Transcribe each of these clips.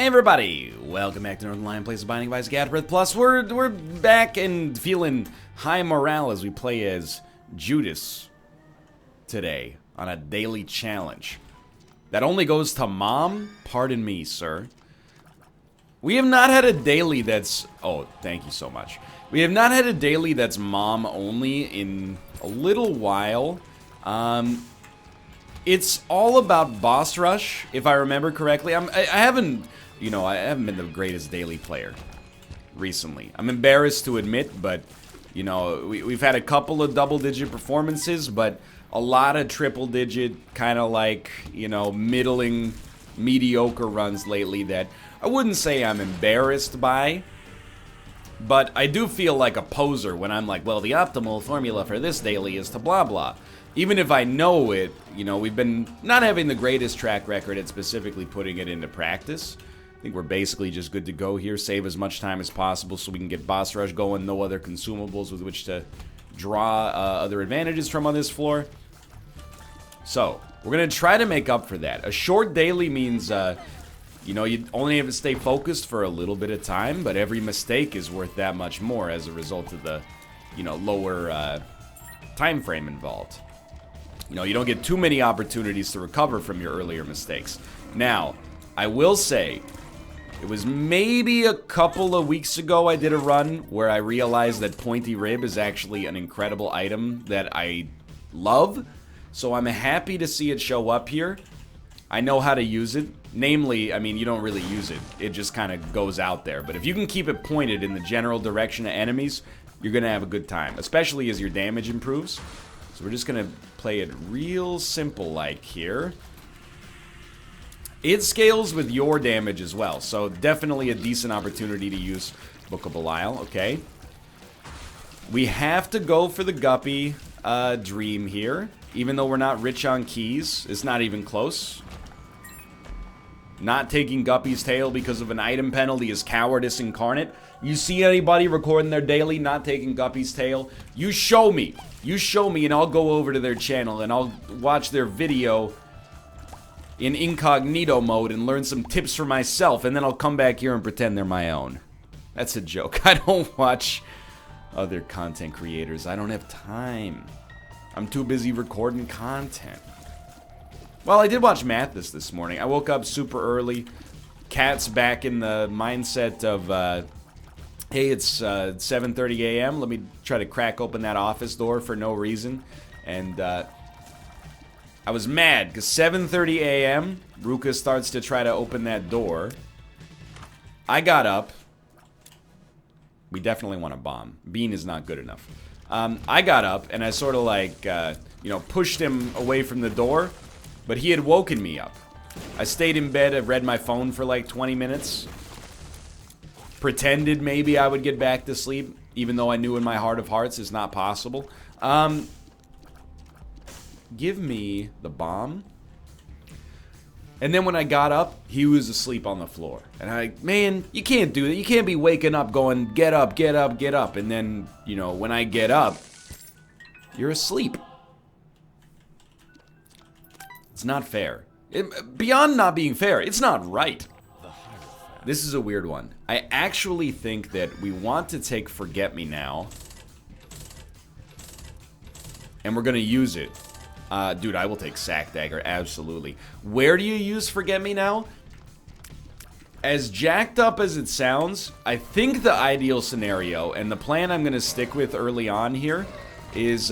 Hey everybody, welcome back to Northernlion Plays the Binding of Isaac AFTERBIRTH Plus. We're back and feeling high morale as we play as Judas today on a daily challenge. That only goes to Mom? Pardon me, sir. We have not had a daily that's... Oh, thank you so much. We have not had a daily that's Mom only in a little while. It's all about boss rush, if I remember correctly. I haven't been the greatest daily player recently. I'm embarrassed to admit, but, you know, we've had a couple of double-digit performances, but a lot of triple-digit, kind of like, you know, middling, mediocre runs lately that I wouldn't say I'm embarrassed by, but I do feel like a poser when I'm like, well, the optimal formula for this daily is to blah blah. Even if I know it, you know, we've been not having the greatest track record at specifically putting it into practice. I think we're basically just good to go here, save as much time as possible so we can get boss rush going, no other consumables with which to draw other advantages from on this floor. So, we're going to try to make up for that. A short daily means, you know, you only have to stay focused for a little bit of time, but every mistake is worth that much more as a result of the, you know, lower time frame involved. You know, you don't get too many opportunities to recover from your earlier mistakes. Now, I will say, it was maybe a couple of weeks ago I did a run where I realized that pointy rib is actually an incredible item that I love. So I'm happy to see it show up here. I know how to use it. Namely, I mean, you don't really use it. It just kind of goes out there. But if you can keep it pointed in the general direction of enemies, you're going to have a good time. Especially as your damage improves. So we're just going to play it real simple like here. It scales with your damage as well. So definitely a decent opportunity to use Book of Belial. Okay. We have to go for the Guppy dream here. Even though we're not rich on keys. It's not even close. Not taking Guppy's tail because of an item penalty is cowardice incarnate. You see anybody recording their daily not taking Guppy's tail? You show me. You show me and I'll go over to their channel and I'll watch their video in incognito mode and learn some tips for myself, and then I'll come back here and pretend they're my own. That's a joke. I don't watch other content creators. I don't have time. I'm too busy recording content. Well, I did watch Mathis this morning. I woke up super early. Cat's back in the mindset of, hey, it's 7:30 a.m. Let me try to crack open that office door for no reason. And I was mad because 7:30 a.m. Ruka starts to try to open that door. I got up. We definitely want a bomb. Bean is not good enough. I got up and I sort of like, you know, pushed him away from the door. But he had woken me up. I stayed in bed, I read my phone for like 20 minutes. Pretended maybe I would get back to sleep, even though I knew in my heart of hearts it's not possible. Give me the bomb. And then when I got up, he was asleep on the floor. And I, man, you can't do that. You can't be waking up going, get up, get up, get up. And then, you know, when I get up, you're asleep. It's not fair. Beyond not being fair, it's not right. This is a weird one. I actually think that we want to take Forget Me Now. And we're going to use it. Dude, I will take Sack Dagger, absolutely. Where do you use Forget Me Now? As jacked up as it sounds, I think the ideal scenario, and the plan I'm going to stick with early on here, is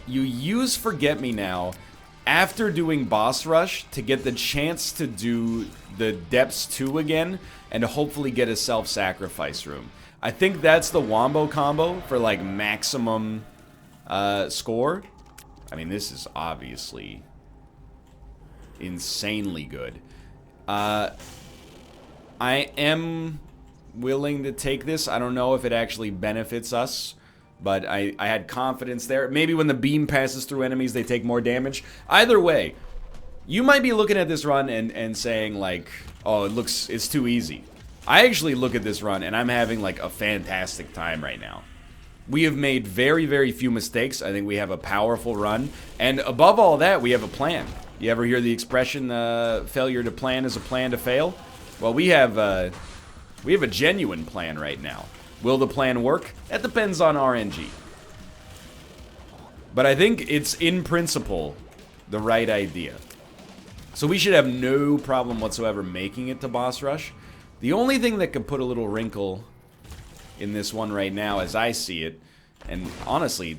you use Forget Me Now after doing Boss Rush to get the chance to do the Depths 2 again and to hopefully get a self-sacrifice room. I think that's the Wombo combo for like maximum score. I mean, this is obviously insanely good. I am willing to take this. I don't know if it actually benefits us. But I had confidence there. Maybe when the beam passes through enemies, they take more damage. Either way, you might be looking at this run and saying, like, oh, it's too easy. I actually look at this run, and I'm having, like, a fantastic time right now. We have made very, very few mistakes. I think we have a powerful run. And above all that, we have a plan. You ever hear the expression, failure to plan is a plan to fail? Well, we have a genuine plan right now. Will the plan work? That depends on RNG. But I think it's, in principle, the right idea. So we should have no problem whatsoever making it to boss rush. The only thing that could put a little wrinkle in this one right now, as I see it, and honestly,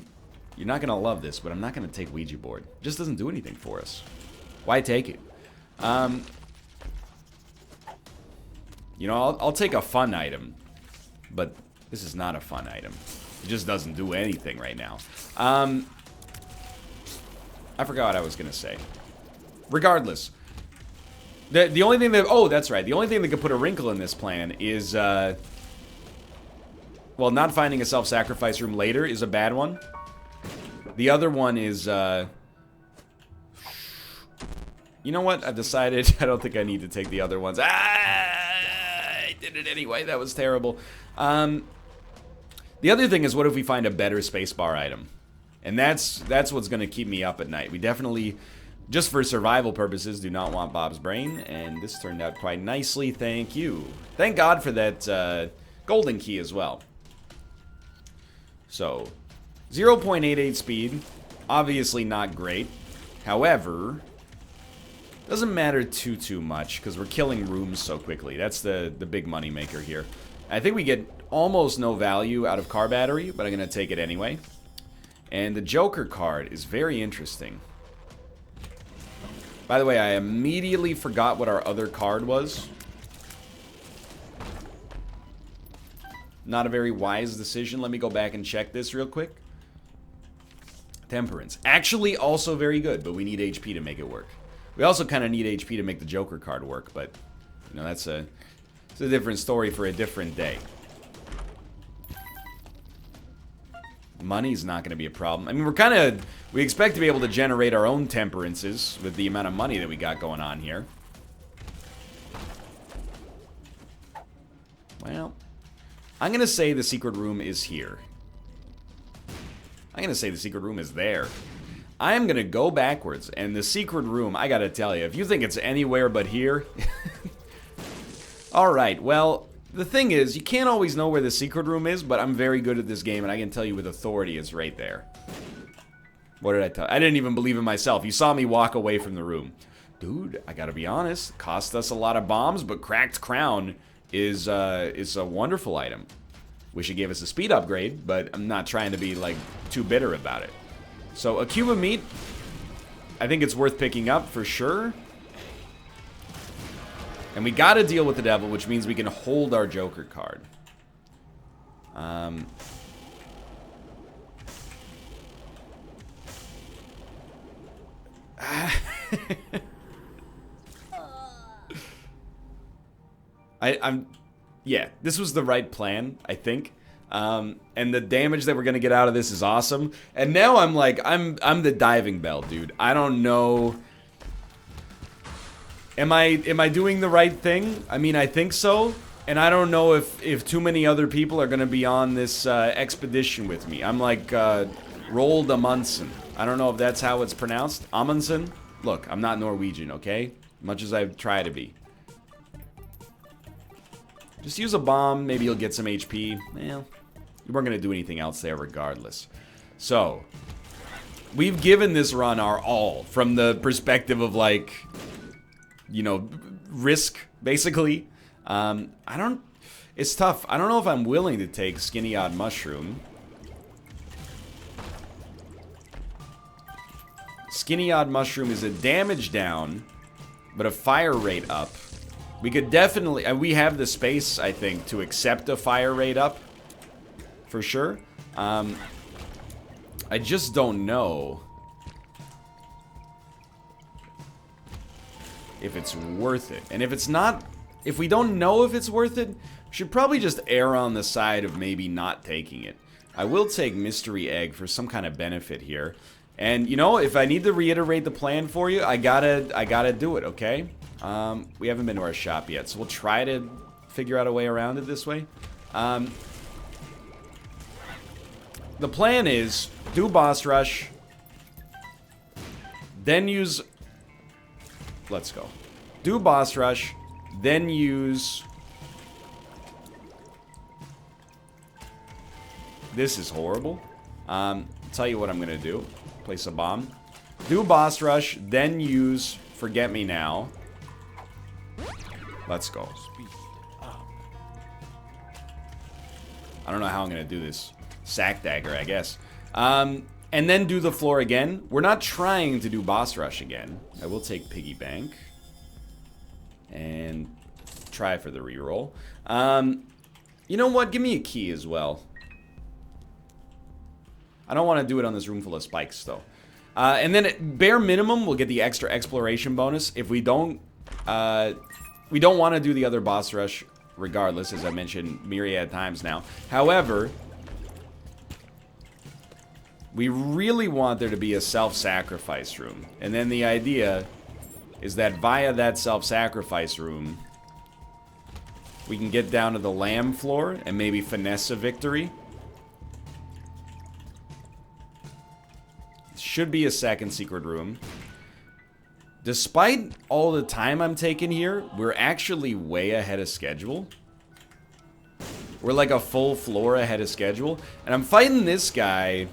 you're not going to love this, but I'm not going to take Ouija board. It just doesn't do anything for us. Why take it? You know, I'll take a fun item, but this is not a fun item. It just doesn't do anything right now. I forgot what I was going to say. Regardless, the only thing that... Oh, that's right. The only thing that could put a wrinkle in this plan is... well, not finding a self-sacrifice room later is a bad one. The other one is... you know what? I've decided I don't think I need to take the other ones. I did it anyway. That was terrible. The other thing is, what if we find a better spacebar item? And that's what's going to keep me up at night. We definitely, just for survival purposes, do not want Bob's brain. And this turned out quite nicely. Thank you. Thank God for that golden key as well. So, 0.88 speed. Obviously not great. However, doesn't matter too much because we're killing rooms so quickly. That's the big money maker here. I think we get almost no value out of car battery, but I'm going to take it anyway. And the Joker card is very interesting. By the way, I immediately forgot what our other card was. Not a very wise decision. Let me go back and check this real quick. Temperance. Actually also very good, but we need HP to make it work. We also kind of need HP to make the Joker card work, but you know, it's a different story for a different day. Money's not going to be a problem. I mean, we expect to be able to generate our own temperances with the amount of money that we got going on here. Well, I'm going to say the secret room is here. I'm going to say the secret room is there. I am going to go backwards, and the secret room, I got to tell you, if you think it's anywhere but here... Alright, well, the thing is, you can't always know where the secret room is, but I'm very good at this game, and I can tell you with authority it's right there. What did I tell you? I didn't even believe in myself. You saw me walk away from the room. Dude, I gotta be honest, cost us a lot of bombs, but Cracked Crown is a wonderful item. Wish it gave us a speed upgrade, but I'm not trying to be, like, too bitter about it. So, a cube of meat, I think it's worth picking up for sure. And we gotta deal with the devil, which means we can hold our Joker card. Yeah, this was the right plan, I think. And the damage that we're gonna get out of this is awesome. And now I'm like, I'm the diving bell, dude. I don't know. Am I doing the right thing? I mean, I think so. And I don't know if too many other people are gonna be on this expedition with me. I'm like Roald Amundsen. I don't know if that's how it's pronounced. Amundsen? Look, I'm not Norwegian, okay? Much as I try to be. Just use a bomb, maybe you'll get some HP. Well, you weren't going to do anything else there regardless. So, we've given this run our all from the perspective of, like, you know, risk, basically. It's tough. I don't know if I'm willing to take Skinny Odd Mushroom. Skinny Odd Mushroom is a damage down, but a fire rate up. We could definitely... we have the space, I think, to accept a fire rate up. For sure. I just don't know if it's worth it. And if it's not... if we don't know if it's worth it, we should probably just err on the side of maybe not taking it. I will take Mystery Egg for some kind of benefit here. And, you know, if I need to reiterate the plan for you, I gotta do it, okay? We haven't been to our shop yet, so we'll try to figure out a way around it this way. The plan is, do boss rush, then use let's go. Do boss rush, then use... This is horrible. Tell you what I'm gonna do. Place a bomb. Do boss rush, then use Forget Me Now. Let's go. I don't know how I'm gonna do this. Sack dagger, I guess. And then do the floor again. We're not trying to do boss rush again. I will take piggy bank. And try for the reroll. You know what? Give me a key as well. I don't want to do it on this room full of spikes, though. And then at bare minimum, we'll get the extra exploration bonus. If we don't want to do the other boss rush regardless, as I mentioned myriad times now. However, we really want there to be a self-sacrifice room. And then the idea is that via that self-sacrifice room, we can get down to the lamb floor and maybe finesse a victory. Should be a second secret room. Despite all the time I'm taking here, we're actually way ahead of schedule. We're like a full floor ahead of schedule. And I'm fighting this guy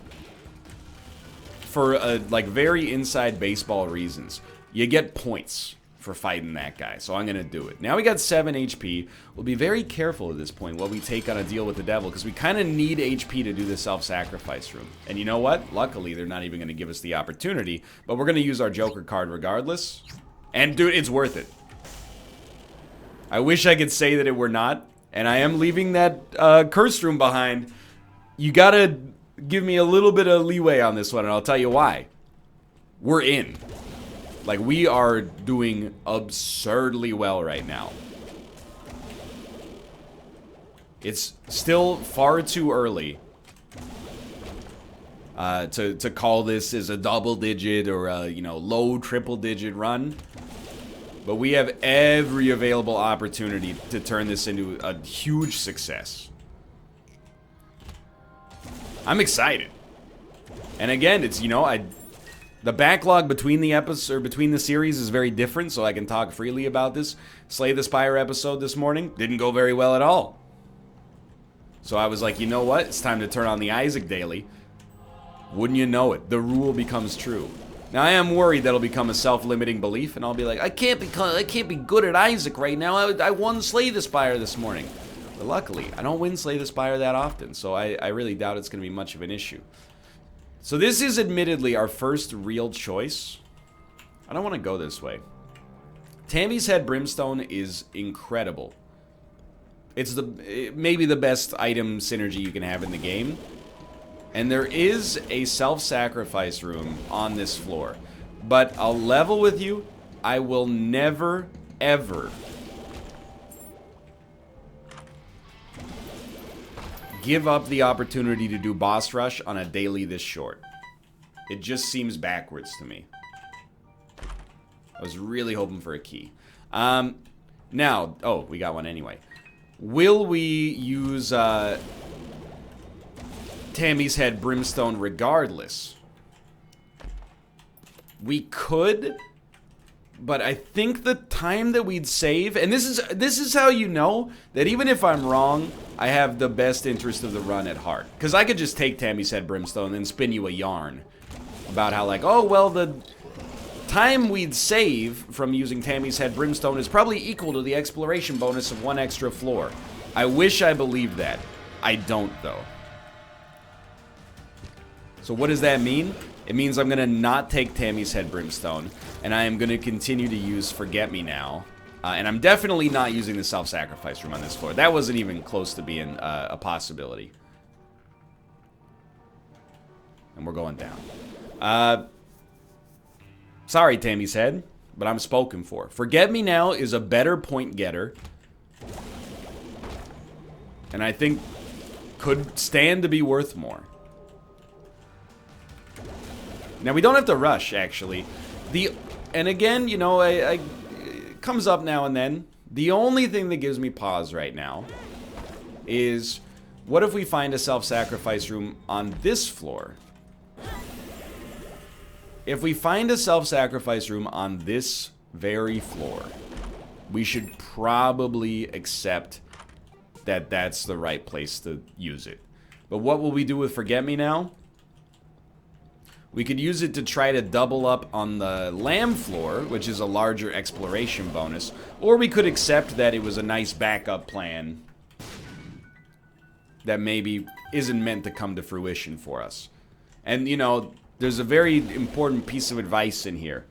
for like very inside baseball reasons. You get points for fighting that guy, so I'm gonna do it. Now we got 7 HP. We'll be very careful at this point what we take on a deal with the devil, because we kind of need HP to do the self-sacrifice room. And you know what? Luckily, they're not even gonna give us the opportunity, but we're gonna use our Joker card regardless. And dude, it's worth it. I wish I could say that it were not, and I am leaving that cursed room behind. You gotta give me a little bit of leeway on this one, and I'll tell you why. We're in. Like, we are doing absurdly well right now. It's still far too early to call this as a double-digit or a, you know, low triple-digit run. But we have every available opportunity to turn this into a huge success. I'm excited. And again, it's, you know, the backlog between the episodes, or between the series, is very different, so I can talk freely about this. Slay the Spire episode this morning didn't go very well at all. So I was like, you know what? It's time to turn on the Isaac daily. Wouldn't you know it? The rule becomes true. Now I am worried that'll become a self-limiting belief, and I'll be like, I can't be good at Isaac right now. I won Slay the Spire this morning. But luckily, I don't win Slay the Spire that often, so I really doubt it's going to be much of an issue. So this is admittedly our first real choice. I don't want to go this way. Tammy's Head Brimstone is incredible. It's maybe the best item synergy you can have in the game. And there is a self-sacrifice room on this floor. But I'll level with you, I will never, ever give up the opportunity to do boss rush on a daily this short. It just seems backwards to me. I was really hoping for a key. Now, oh, we got one anyway. Will we use Tammy's Head Brimstone regardless? We could, but I think the time that we'd save, and this is how you know that even if I'm wrong, I have the best interest of the run at heart. Because I could just take Tammy's Head Brimstone and spin you a yarn about how, like, oh, well, the time we'd save from using Tammy's Head Brimstone is probably equal to the exploration bonus of 1 extra floor. I wish I believed that. I don't, though. So what does that mean? It means I'm going to not take Tammy's Head Brimstone, and I am going to continue to use Forget Me Now. And I'm definitely not using the self-sacrifice room on this floor. That wasn't even close to being a possibility. And we're going down. Sorry, Tammy's Head, but I'm spoken for. Forget Me Now is a better point getter. And I think could stand to be worth more. Now, we don't have to rush, actually. And again, you know, it comes up now and then. The only thing that gives me pause right now is, what if we find a self-sacrifice room on this floor? If we find a self-sacrifice room on this very floor. We should probably accept that that's the right place to use it. But what will we do with Forget Me Now? We could use it to try to double up on the lamb floor, which is a larger exploration bonus. Or we could accept that it was a nice backup plan that maybe isn't meant to come to fruition for us. And, you know, there's a very important piece of advice in here.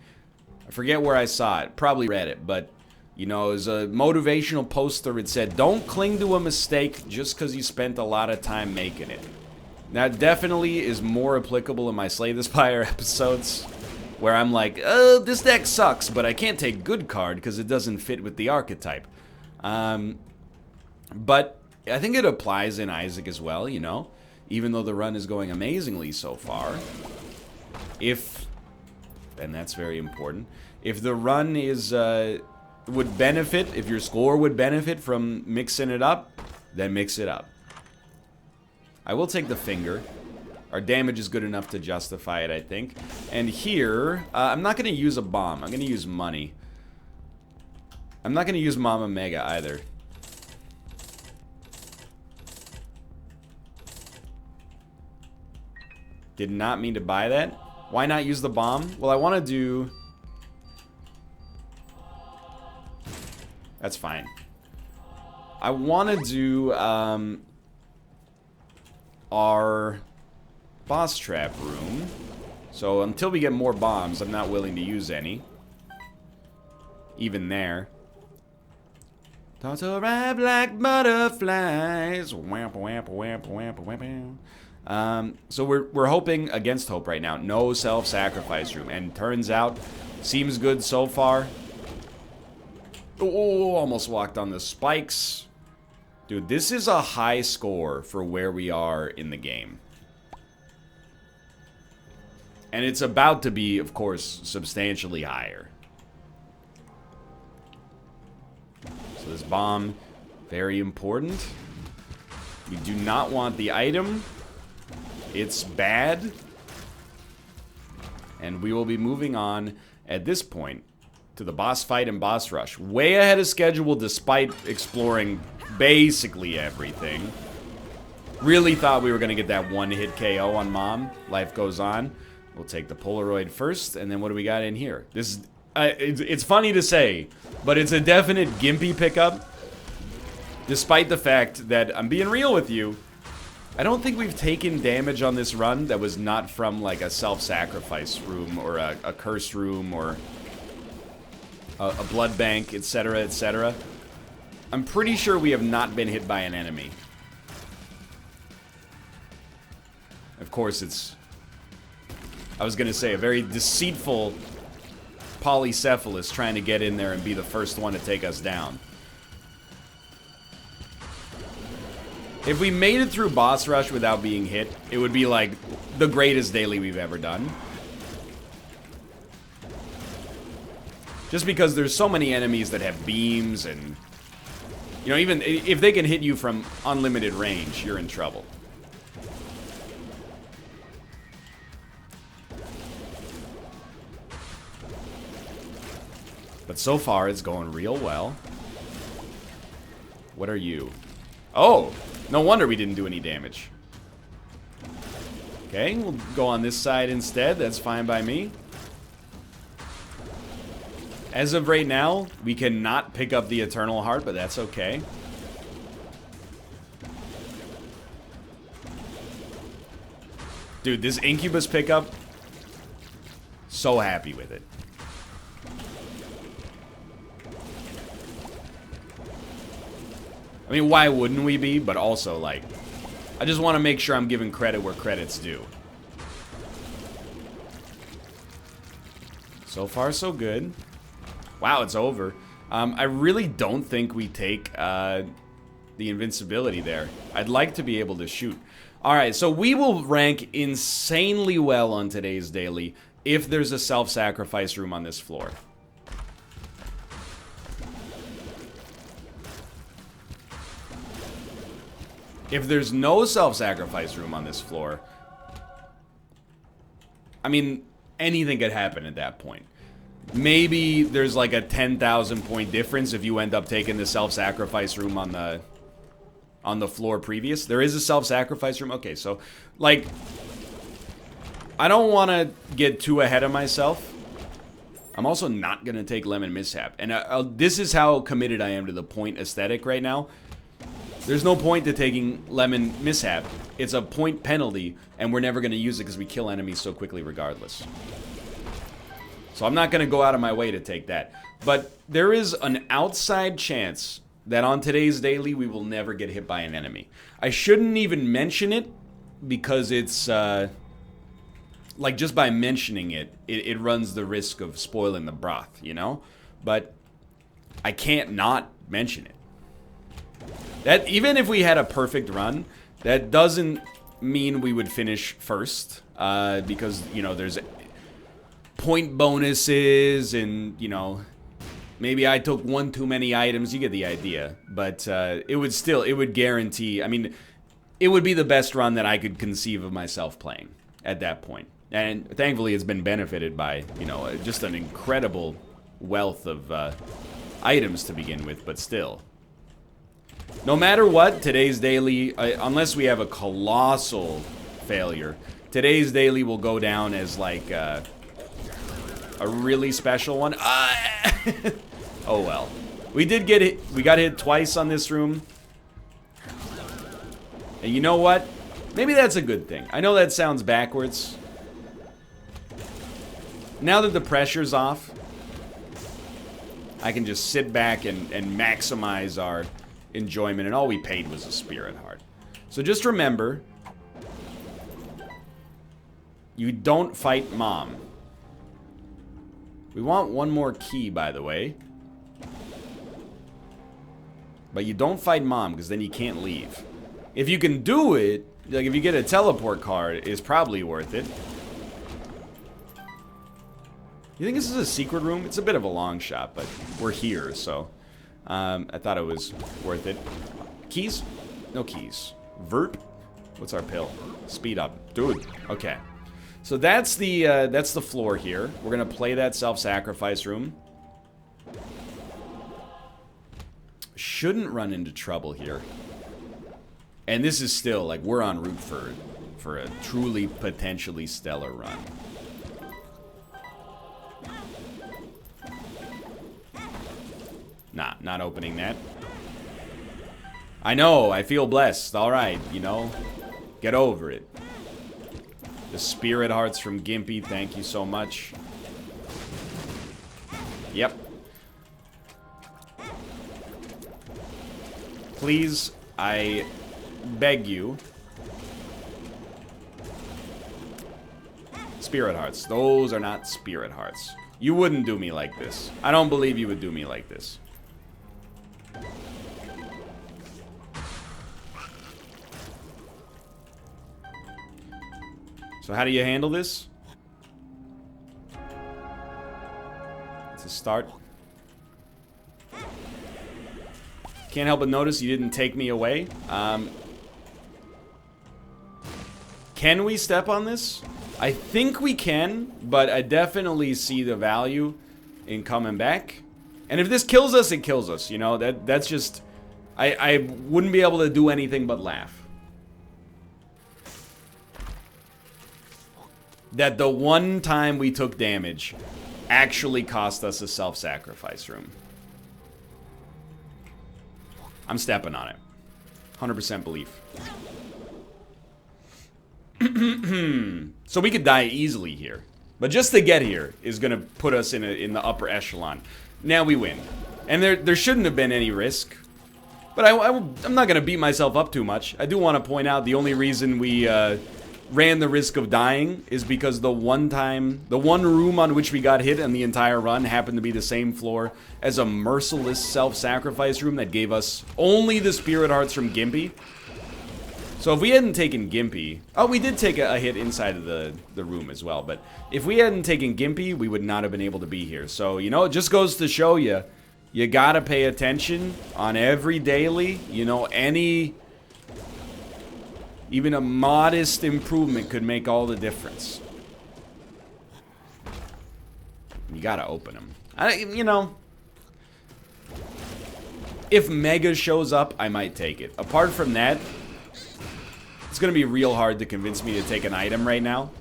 I forget where I saw it. Probably read it, but, you know, it was a motivational poster. It said, don't cling to a mistake just because you spent a lot of time making it. That definitely is more applicable in my Slay the Spire episodes, where I'm like, this deck sucks, but I can't take good card because it doesn't fit with the archetype. But I think it applies in Isaac as well, you know, even though the run is going amazingly so far. If, and that's very important, if the run is, would benefit, if your score would benefit from mixing it up, then mix it up. I will take the finger. Our damage is good enough to justify it, I think. And here, I'm not going to use a bomb. I'm going to use money. I'm not going to use Mama Mega either. Did not mean to buy that. Why not use the bomb? Well, I want to do... That's fine. I want to do our boss trap room. So until we get more bombs, I'm not willing to use any. Even there. Toss around like butterflies. Wamp, wamp, wamp, wamp, wamp. So we're hoping against hope right now. No self-sacrifice room. And turns out, seems good so far. Oh, almost walked on the spikes. Dude, this is a high score for where we are in the game. And it's about to be, of course, substantially higher. So this bomb, very important. We do not want the item. It's bad. And we will be moving on at this point to the boss fight and boss rush. Way ahead of schedule despite exploring basically everything. Really thought we were going to get that one-hit KO on Mom. Life goes on. We'll take the Polaroid first, and then what do we got in here? This is, it's funny to say, but it's a definite gimpy pickup. Despite the fact that, I'm being real with you, I don't think we've taken damage on this run that was not from like a self-sacrifice room or a curse room or a blood bank, etc., etc. I'm pretty sure we have not been hit by an enemy. Of course, it's... I was gonna say, a very deceitful polycephalus trying to get in there and be the first one to take us down. If we made it through boss rush without being hit, it would be like the greatest daily we've ever done. Just because there's so many enemies that have beams and... You know, even if they can hit you from unlimited range, you're in trouble. But so far, it's going real well. What are you? Oh! No wonder we didn't do any damage. Okay, we'll go on this side instead. That's fine by me. As of right now, we cannot pick up the Eternal Heart, but that's okay. Dude, this Incubus pickup, so happy with it. I mean, why wouldn't we be? But also, like, I just want to make sure I'm giving credit where credit's due. So far, so good. Wow, it's over. I really don't think we take the invincibility there. I'd like to be able to shoot. Alright, so we will rank insanely well on today's daily if there's a self-sacrifice room on this floor. If there's no self-sacrifice room on this floor, I mean, anything could happen at that point. Maybe there's like a 10,000 point difference if you end up taking the self-sacrifice room on the floor previous. There is a self-sacrifice room. Okay, so like I don't want to get too ahead of myself. I'm also not going to take Lemon Mishap. And this is how committed I am to the point aesthetic right now. There's no point to taking Lemon Mishap. It's a point penalty, and we're never going to use it because we kill enemies so quickly regardless. So I'm not going to go out of my way to take that. But there is an outside chance that on today's daily, we will never get hit by an enemy. I shouldn't even mention it because it's... like, just by mentioning it, it runs the risk of spoiling the broth, you know? But I can't not mention it. That even if we had a perfect run, that doesn't mean we would finish first. Because, you know, there's point bonuses and, you know, maybe I took one too many items. You get the idea. But it would guarantee, I mean, it would be the best run that I could conceive of myself playing at that point. And thankfully, it's been benefited by, you know, just an incredible wealth of items to begin with, but still. No matter what, today's daily, unless we have a colossal failure, today's daily will go down as like a really special one. Oh well. We did get hit, we got hit twice on this room. And you know what? Maybe that's a good thing. I know that sounds backwards. Now that the pressure's off, I can just sit back and maximize our enjoyment. And all we paid was a spirit heart. So just remember, you don't fight Mom. We want one more key, by the way. But you don't fight Mom, because then you can't leave. If you can do it, like if you get a teleport card, it's probably worth it. You think this is a secret room? It's a bit of a long shot, but we're here, so I thought it was worth it. Keys? No keys. Verp? What's our pill? Speed up. Dude. Okay. So that's the floor here. We're gonna play that self-sacrifice room. Shouldn't run into trouble here. And this is still, like, we're en route for a truly potentially stellar run. Nah, not opening that. I know, I feel blessed. Alright, you know, get over it. The spirit hearts from Gimpy, thank you so much. Yep. Please, I beg you. Spirit hearts. Those are not spirit hearts. You wouldn't do me like this. I don't believe you would do me like this. So how do you handle this? It's a start. Can't help but notice you didn't take me away. Can we step on this? I think we can, but I definitely see the value in coming back. And if this kills us, it kills us. You know, that's just... I wouldn't be able to do anything but laugh. That the one time we took damage actually cost us a self-sacrifice room. I'm stepping on it. 100% belief. So we could die easily here. But just to get here is going to put us in the upper echelon. Now we win. And there shouldn't have been any risk. But I'm not going to beat myself up too much. I do want to point out the only reason we ran the risk of dying is because the one room on which we got hit in the entire run happened to be the same floor as a merciless self-sacrifice room that gave us only the spirit hearts from Gimpy. So if we hadn't taken Gimpy... Oh, we did take a hit inside of the room as well. But if we hadn't taken Gimpy, we would not have been able to be here. So, you know, it just goes to show you, you gotta pay attention on every daily. You know, even a modest improvement could make all the difference. You gotta open them. You know, if Mega shows up, I might take it. Apart from that, it's gonna be real hard to convince me to take an item right now.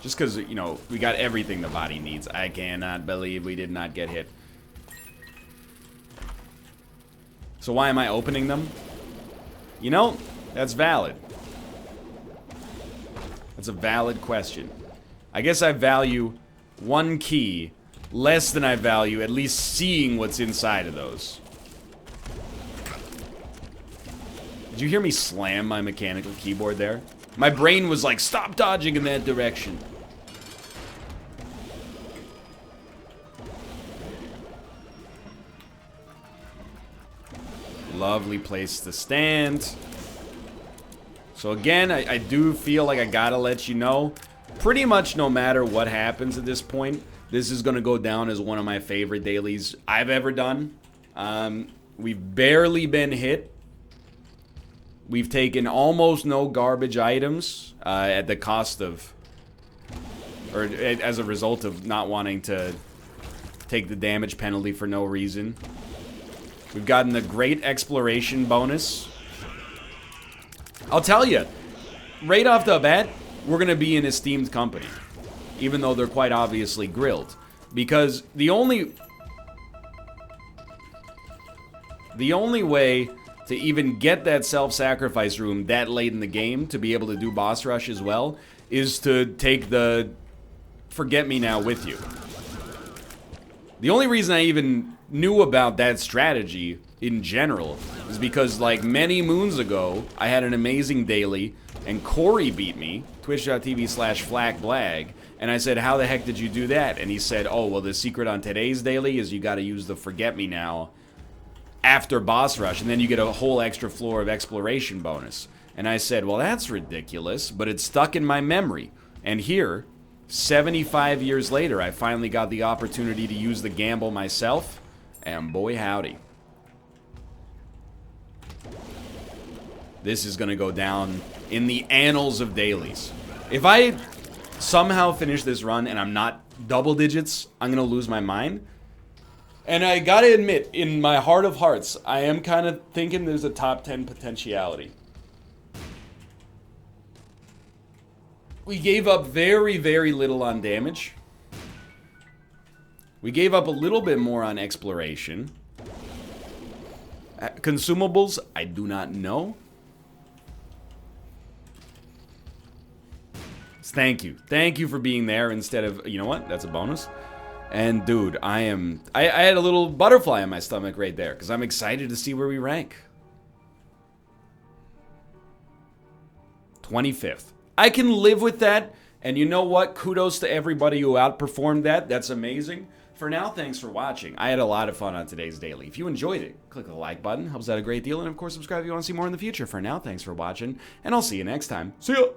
Just because, you know, we got everything the body needs. I cannot believe we did not get hit. So why am I opening them? You know, that's valid. That's a valid question. I guess I value one key less than I value at least seeing what's inside of those. Did you hear me slam my mechanical keyboard there? My brain was like, stop dodging in that direction. Lovely place to stand. So again, I do feel like I gotta let you know, pretty much no matter what happens at this point, this is gonna go down as one of my favorite dailies I've ever done. We've barely been hit. We've taken almost no garbage items at the cost of, or as a result of not wanting to take the damage penalty for no reason. We've gotten a great exploration bonus. I'll tell you, right off the bat, we're going to be in esteemed company. Even though they're quite obviously grilled. Because the only way to even get that self-sacrifice room that late in the game to be able to do boss rush as well is to take the forget-me-now with you. The only reason I even knew about that strategy in general is because, like, many moons ago, I had an amazing daily, and Corey beat me, twitch.tv/flakblag, and I said, how the heck did you do that? And he said, oh, well, the secret on today's daily is you gotta use the forget-me-now after boss rush, and then you get a whole extra floor of exploration bonus. And I said, well, that's ridiculous, but it's stuck in my memory. And here, 75 years later, I finally got the opportunity to use the gamble myself, and boy howdy. This is gonna go down in the annals of dailies. If I somehow finish this run and I'm not double digits, I'm gonna lose my mind. And I gotta admit, in my heart of hearts, I am kind of thinking there's a top 10 potentiality. We gave up very, very little on damage. We gave up a little bit more on exploration. Consumables, I do not know. Thank you. Thank you for being there instead of, you know what? That's a bonus. And dude, I had a little butterfly in my stomach right there because I'm excited to see where we rank. 25th. I can live with that. And you know what? Kudos to everybody who outperformed that. That's amazing. For now, thanks for watching. I had a lot of fun on today's daily. If you enjoyed it, click the like button. Helps out a great deal. And of course, subscribe if you want to see more in the future. For now, thanks for watching. And I'll see you next time. See ya!